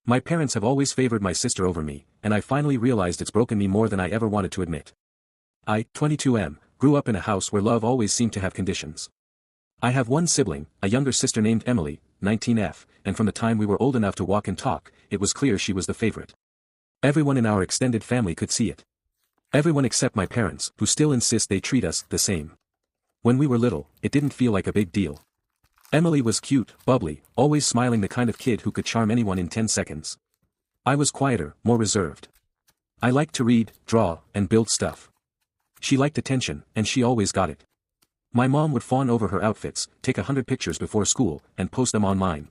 My parents have always favored my sister over me, and I finally realized it's broken me more than I ever wanted to admit. I, 22M, grew up in a house where love always seemed to have conditions. I have one sibling, a younger sister named Emily, 19F, and from the time we were old enough to walk and talk, it was clear she was the favorite. Everyone in our extended family could see it. Everyone except my parents, who still insist they treat us the same. When we were little, it didn't feel like a big deal. Emily was cute, bubbly, always smiling, the kind of kid who could charm anyone in 10 seconds. I was quieter, more reserved. I liked to read, draw, and build stuff. She liked attention, and she always got it. My mom would fawn over her outfits, take 100 pictures before school, and post them online.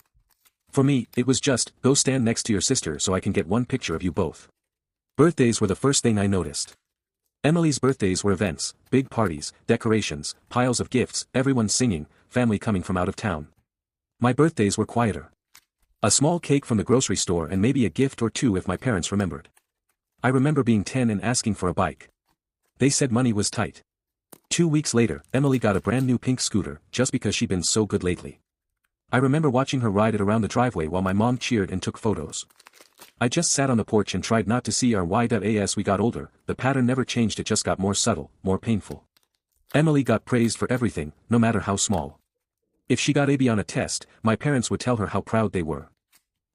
For me, it was just, go stand next to your sister so I can get one picture of you both. Birthdays were the first thing I noticed. Emily's birthdays were events, big parties, decorations, piles of gifts, everyone singing, family coming from out of town. My birthdays were quieter. A small cake from the grocery store and maybe a gift or two if my parents remembered. I remember being 10 and asking for a bike. They said money was tight. 2 weeks later, Emily got a brand new pink scooter, just because she'd been so good lately. I remember watching her ride it around the driveway while my mom cheered and took photos. I just sat on the porch and tried not to see our why. As we got older, the pattern never changed, it just got more subtle, more painful. Emily got praised for everything, no matter how small. If she got a B on a test, my parents would tell her how proud they were.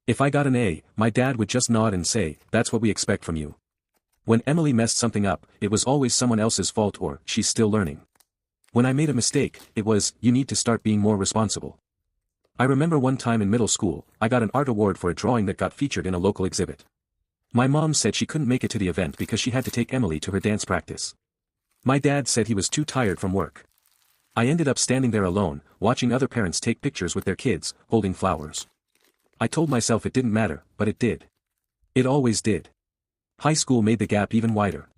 If I got an A, my dad would just nod and say, "That's what we expect from you." When Emily messed something up, it was always someone else's fault or, "She's still learning." When I made a mistake, it was, "You need to start being more responsible." I remember one time in middle school, I got an art award for a drawing that got featured in a local exhibit. My mom said she couldn't make it to the event because she had to take Emily to her dance practice. My dad said he was too tired from work. I ended up standing there alone, watching other parents take pictures with their kids, holding flowers. I told myself it didn't matter, but it did. It always did. High school made the gap even wider.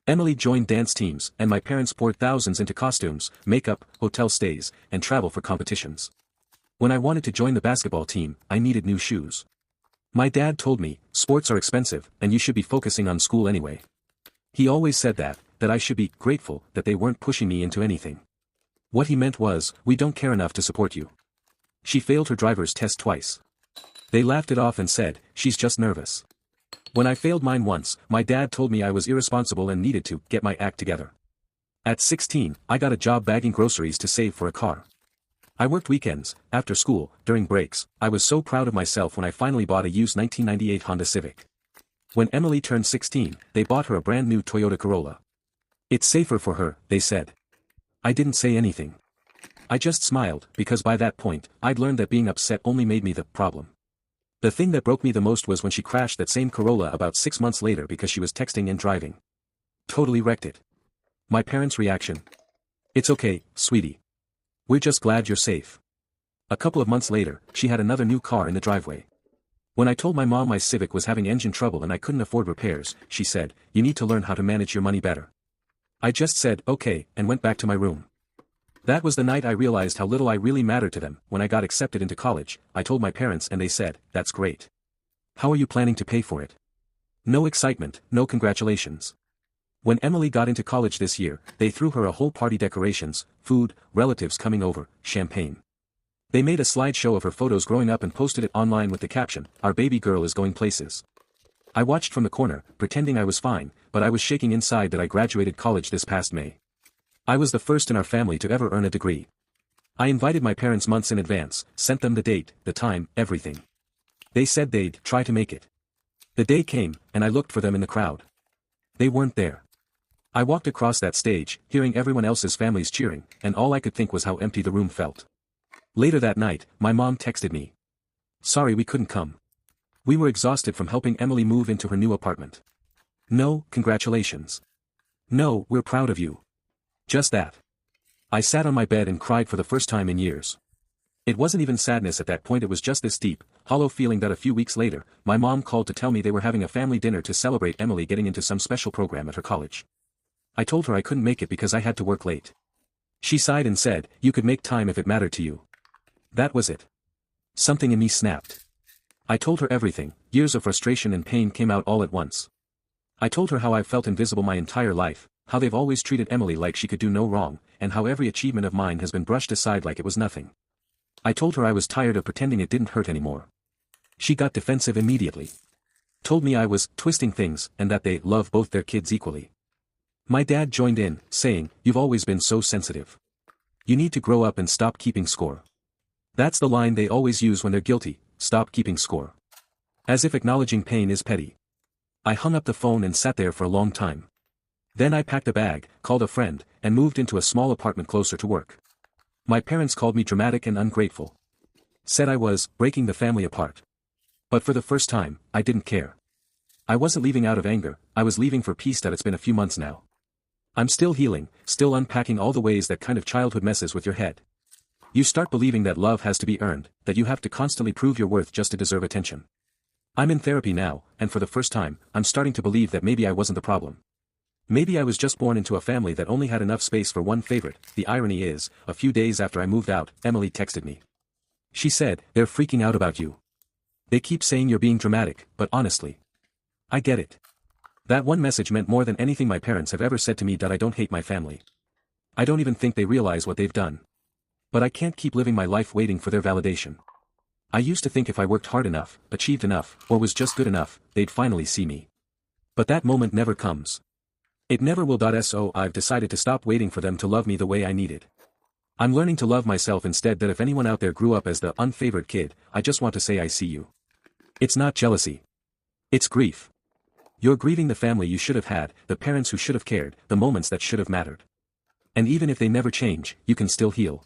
Emily joined dance teams, and my parents poured thousands into costumes, makeup, hotel stays, and travel for competitions. When I wanted to join the basketball team, I needed new shoes. My dad told me, "Sports are expensive, and you should be focusing on school anyway." He always said that I should be grateful that they weren't pushing me into anything. What he meant was, "We don't care enough to support you." She failed her driver's test twice. They laughed it off and said, "She's just nervous." When I failed mine once, my dad told me I was irresponsible and needed to get my act together. At 16, I got a job bagging groceries to save for a car. I worked weekends, after school, during breaks. I was so proud of myself when I finally bought a used 1998 Honda Civic. When Emily turned 16, they bought her a brand new Toyota Corolla. "It's safer for her," they said. I didn't say anything. I just smiled, because by that point, I'd learned that being upset only made me the problem. The thing that broke me the most was when she crashed that same Corolla about 6 months later because she was texting and driving. Totally wrecked it. My parents' reaction: "It's okay, sweetie. We're just glad you're safe." A couple of months later, she had another new car in the driveway. When I told my mom my Civic was having engine trouble and I couldn't afford repairs, she said, "You need to learn how to manage your money better." I just said, "Okay," and went back to my room. That was the night I realized how little I really mattered to them. When I got accepted into college, I told my parents and they said, "That's great. How are you planning to pay for it?" No excitement, no congratulations. When Emily got into college this year, they threw her a whole party: decorations, food, relatives coming over, champagne. They made a slideshow of her photos growing up and posted it online with the caption, "Our baby girl is going places." I watched from the corner, pretending I was fine, but I was shaking inside that I graduated college this past May. I was the first in our family to ever earn a degree. I invited my parents months in advance, sent them the date, the time, everything. They said they'd try to make it. The day came, and I looked for them in the crowd. They weren't there. I walked across that stage, hearing everyone else's families cheering, and all I could think was how empty the room felt. Later that night, my mom texted me. "Sorry we couldn't come. We were exhausted from helping Emily move into her new apartment." No, congratulations. No, we're proud of you. Just that. I sat on my bed and cried for the first time in years. It wasn't even sadness at that point, it was just this deep, hollow feeling that a few weeks later, my mom called to tell me they were having a family dinner to celebrate Emily getting into some special program at her college. I told her I couldn't make it because I had to work late. She sighed and said, "You could make time if it mattered to you." That was it. Something in me snapped. I told her everything. Years of frustration and pain came out all at once. I told her how I've felt invisible my entire life, how they've always treated Emily like she could do no wrong, and how every achievement of mine has been brushed aside like it was nothing. I told her I was tired of pretending it didn't hurt anymore. She got defensive immediately. Told me I was twisting things and that they love both their kids equally. My dad joined in, saying, "You've always been so sensitive. You need to grow up and stop keeping score." That's the line they always use when they're guilty, "Stop keeping score." As if acknowledging pain is petty. I hung up the phone and sat there for a long time. Then I packed a bag, called a friend, and moved into a small apartment closer to work. My parents called me dramatic and ungrateful. Said I was breaking the family apart. But for the first time, I didn't care. I wasn't leaving out of anger, I was leaving for peace. That it's been a few months now. I'm still healing, still unpacking all the ways that kind of childhood messes with your head. You start believing that love has to be earned, that you have to constantly prove your worth just to deserve attention. I'm in therapy now, and for the first time, I'm starting to believe that maybe I wasn't the problem. Maybe I was just born into a family that only had enough space for one favorite. The irony is, a few days after I moved out, Emily texted me. She said, "They're freaking out about you. They keep saying you're being dramatic, but honestly, I get it." That one message meant more than anything my parents have ever said to me. That I don't hate my family. I don't even think they realize what they've done. But I can't keep living my life waiting for their validation. I used to think if I worked hard enough, achieved enough, or was just good enough, they'd finally see me. But that moment never comes. It never will. So I've decided to stop waiting for them to love me the way I needed. I'm learning to love myself instead. That if anyone out there grew up as the unfavored kid, I just want to say I see you. It's not jealousy. It's grief. You're grieving the family you should have had, the parents who should have cared, the moments that should have mattered. And even if they never change, you can still heal.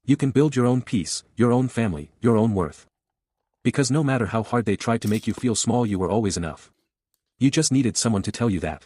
You can build your own peace, your own family, your own worth. Because no matter how hard they tried to make you feel small, you were always enough. You just needed someone to tell you that.